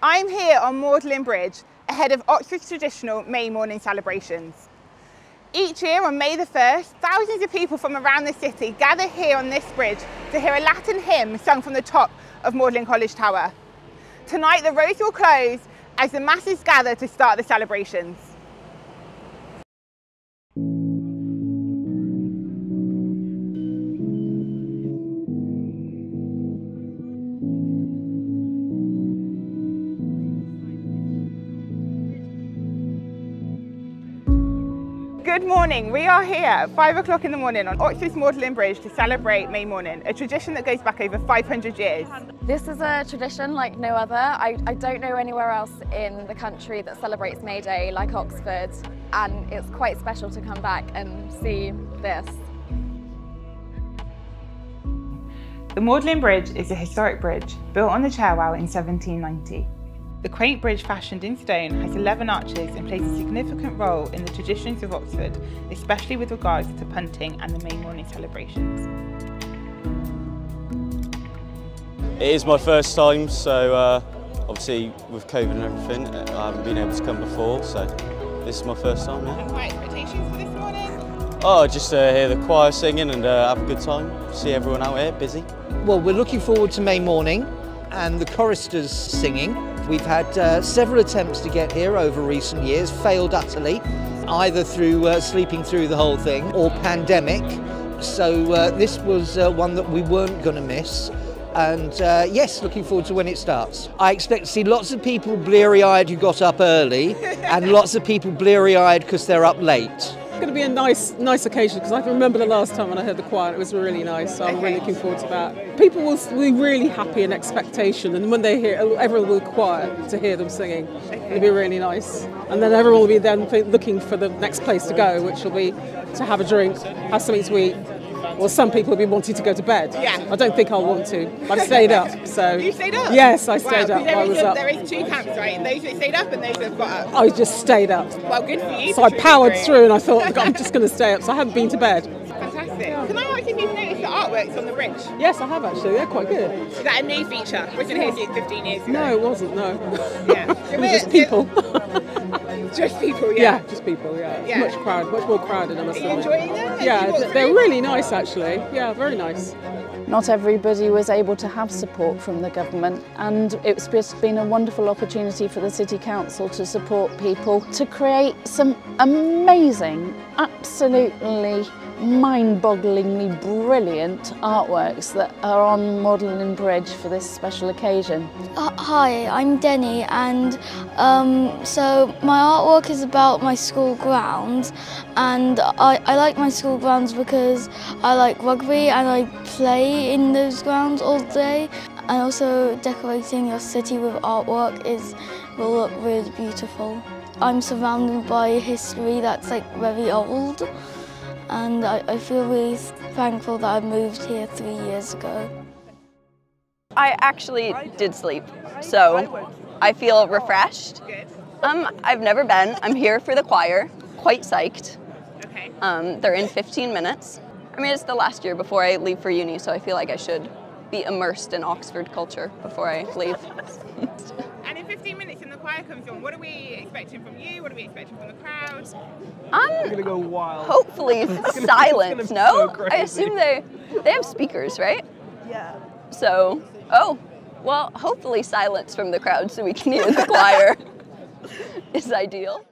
I'm here on Magdalen Bridge ahead of Oxford's traditional May morning celebrations. Each year on May the 1st, thousands of people from around the city gather here on this bridge to hear a Latin hymn sung from the top of Magdalen College Tower. Tonight the roads will close as the masses gather to start the celebrations. Good morning, we are here at 5 o'clock in the morning on Oxford's Magdalen Bridge to celebrate May morning, a tradition that goes back over 500 years. This is a tradition like no other. I don't know anywhere else in the country that celebrates May Day like Oxford, and it's quite special to come back and see this. The Magdalen Bridge is a historic bridge built on the Cherwell in 1790. The quaint bridge fashioned in stone has 11 arches and plays a significant role in the traditions of Oxford, especially with regards to punting and the May morning celebrations. It is my first time, so obviously with COVID and everything, I haven't been able to come before, so this is my first time. Yeah. And what expectations for this morning? Oh, just to hear the choir singing and have a good time, see everyone out here busy. Well, we're looking forward to May morning and the choristers singing. We've had several attempts to get here over recent years, failed utterly, either through sleeping through the whole thing or pandemic. So this was one that we weren't going to miss. And yes, looking forward to when it starts. I expect to see lots of people bleary-eyed who got up early and lots of people bleary-eyed because they're up late. It's going to be a nice occasion because I can remember the last time when I heard the choir. It was really nice, so I'm really looking forward to that. People will be really happy in expectation, and when they hear, everyone will choir to hear them singing. It'll be really nice, and then everyone will be then looking for the next place to go, which will be to have a drink, have something to eat. Well, some people will be wanting to go to bed. Yeah. I don't think I'll want to. But I stayed up, so. You stayed up? Yes, I stayed up. I was up. There is two camps, right? And those who stayed up and those who have got up. I just stayed up. Well, good for you. So I powered through and I thought, I'm just going to stay up. So I haven't been to bed. Fantastic. Can I ask if you've noticed the artworks on the bridge? Yes, I have actually. They're quite good. Is that a new feature? Wasn't here 15 years ago? No, it wasn't, no. Yeah. It was just people. Just people, yeah. Yeah, just people, yeah. Yeah. Much more crowded, I must Are you admit. enjoying them? Yeah, they're really nice actually. Yeah, very nice. Not everybody was able to have support from the government, and it's just been a wonderful opportunity for the City Council to support people to create some amazing, absolutely mind-bogglingly brilliant artworks that are on Magdalen Bridge for this special occasion. Hi, I'm Denny, and so my artwork is about my school grounds, and I like my school grounds because I like rugby and I play in those grounds all day, and also decorating your city with artwork will look really beautiful. I'm surrounded by history that's like very old, and I feel really thankful that I moved here 3 years ago. I actually did sleep, so I feel refreshed. I've never been. I'm here for the choir, quite psyched. Okay. They're in 15 minutes. I mean, it's the last year before I leave for uni, so I feel like I should be immersed in Oxford culture before I leave. And in 15 minutes when the choir comes on, what are we expecting from you? What are we expecting from the crowd? We're gonna go wild. Hopefully silence, no? So I assume they have speakers, right? Yeah. So, well, hopefully silence from the crowd so we can hear the choir is ideal.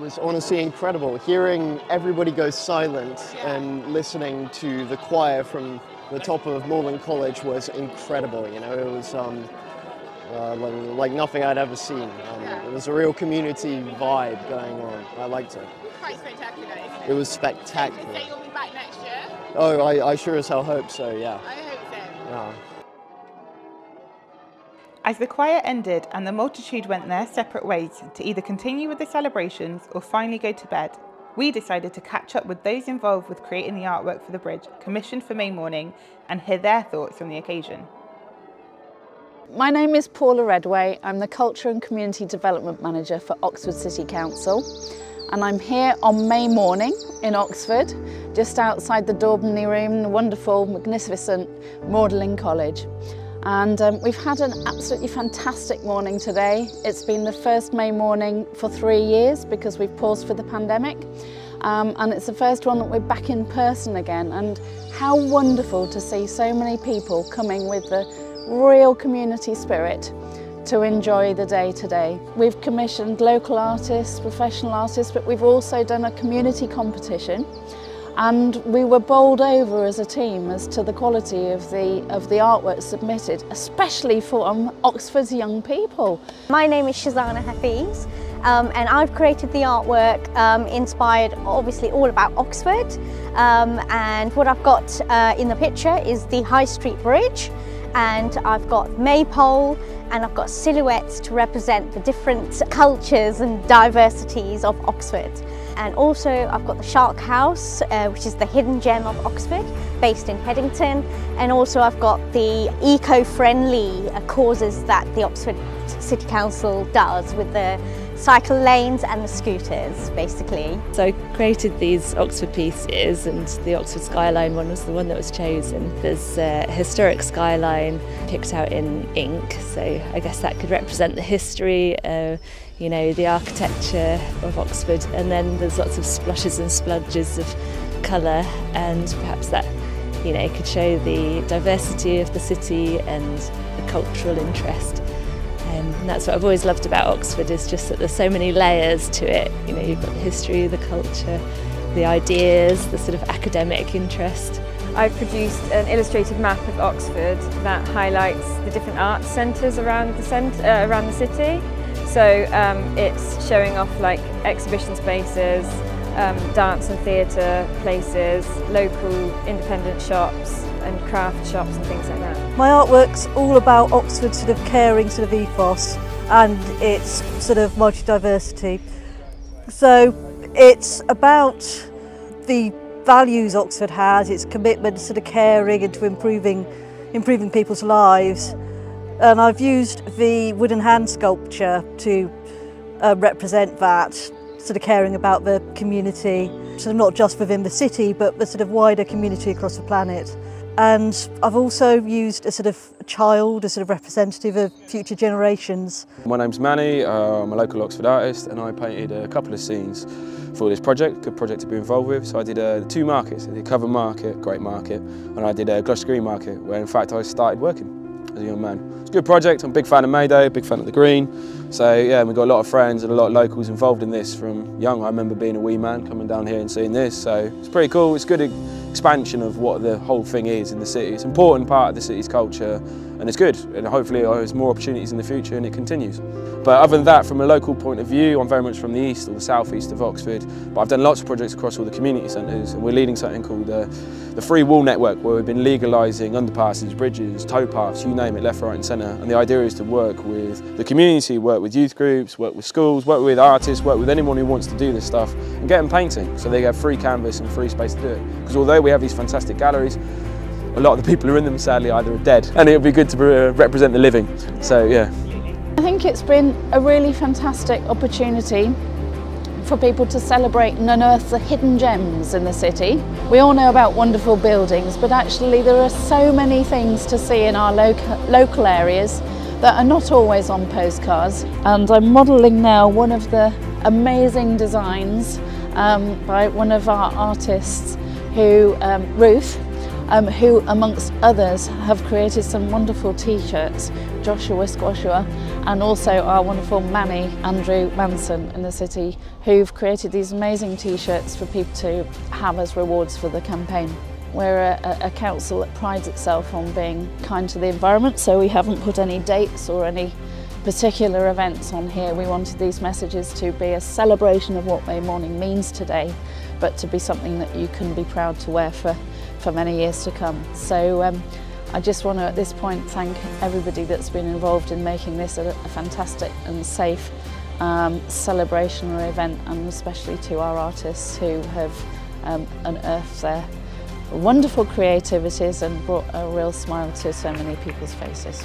was honestly incredible. Hearing everybody go silent and listening to the choir from the top of Magdalen College was incredible. You know, it was like nothing I'd ever seen. It was a real community vibe going on. I liked it. Quite spectacular, isn't it? It was spectacular. So you'll be back next year? Oh, I sure as hell hope so, yeah. I hope so. Yeah. As the choir ended and the multitude went their separate ways to either continue with the celebrations or finally go to bed, we decided to catch up with those involved with creating the artwork for the bridge, commissioned for May morning, and hear their thoughts on the occasion. My name is Paula Redway. I'm the Culture and Community Development Manager for Oxford City Council, and I'm here on May morning in Oxford, just outside the Daubeny Room, the wonderful, magnificent Magdalen College. And we've had an absolutely fantastic morning today. It's been the first May morning for 3 years because we've paused for the pandemic. And it's the first one that we're back in person again. And how wonderful to see so many people coming with the real community spirit to enjoy the day today. We've commissioned local artists, professional artists, but we've also done a community competition. And we were bowled over as a team as to the quality of the artwork submitted, especially from Oxford's young people. My name is Shazana Hafiz, and I've created the artwork inspired obviously all about Oxford. And what I've got in the picture is the High Street Bridge, and I've got maypole, and I've got silhouettes to represent the different cultures and diversities of Oxford. And also I've got the Shark House, which is the hidden gem of Oxford, based in Headington. And also I've got the eco-friendly causes that the Oxford City Council does with the cycle lanes and the scooters, basically. So I created these Oxford pieces, and the Oxford skyline one was the one that was chosen. There's a historic skyline picked out in ink, so I guess that could represent the history, you know, the architecture of Oxford, and then there's lots of splashes and spludges of colour, and perhaps that, you know, could show the diversity of the city and the cultural interest. And that's what I've always loved about Oxford, is just that there's so many layers to it. You know, you've got the history, the culture, the ideas, the sort of academic interest. I've produced an illustrated map of Oxford that highlights the different arts centres around the city. So it's showing off like exhibition spaces, dance and theatre places, local independent shops and craft shops and things like that. My artwork's all about Oxford's sort of caring sort of ethos and its sort of multi-diversity. So it's about the values Oxford has, its commitment to sort of caring and to improving people's lives. And I've used the wooden hand sculpture to represent that, sort of caring about the community, sort of not just within the city, but the sort of wider community across the planet. And I've also used a sort of child, a sort of representative of future generations. My name's Manny, I'm a local Oxford artist, and I painted a couple of scenes for this project, good project to be involved with. So I did 2 markets, I did Covent Market, great market, and I did Gloucester Green Market, where in fact I started working as a young man. It's a good project, I'm a big fan of May Day, big fan of the Green. So yeah, we've got a lot of friends and a lot of locals involved in this from young. I remember being a wee man coming down here and seeing this, so it's pretty cool. It's a good expansion of what the whole thing is in the city. It's an important part of the city's culture, and it's good, and hopefully there's more opportunities in the future and it continues. But other than that, from a local point of view, I'm very much from the east or the southeast of Oxford, but I've done lots of projects across all the community centres, and we're leading something called the Free Wall Network, where we've been legalising underpasses, bridges, towpaths, you name it, left, right and centre. And the idea is to work with the community, work with youth groups, work with schools, work with artists, work with anyone who wants to do this stuff, and get them painting so they have free canvas and free space to do it. Because although we have these fantastic galleries, a lot of the people who are in them sadly either are dead, and it would be good to represent the living. So yeah. I think it's been a really fantastic opportunity for people to celebrate and unearth the hidden gems in the city. We all know about wonderful buildings, but actually there are so many things to see in our local areas that are not always on postcards. And I'm modelling now one of the amazing designs by one of our artists, Ruth, who amongst others have created some wonderful t-shirts, Joshua Squashua, and also our wonderful Manny Andrew Manson in the city, who've created these amazing t-shirts for people to have as rewards for the campaign. We're a council that prides itself on being kind to the environment, so we haven't put any dates or any particular events on here. We wanted these messages to be a celebration of what May Morning means today, but to be something that you can be proud to wear for many years to come. So I just want to at this point thank everybody that's been involved in making this a fantastic and safe celebrationary event, and especially to our artists who have unearthed their wonderful creativities and brought a real smile to so many people's faces.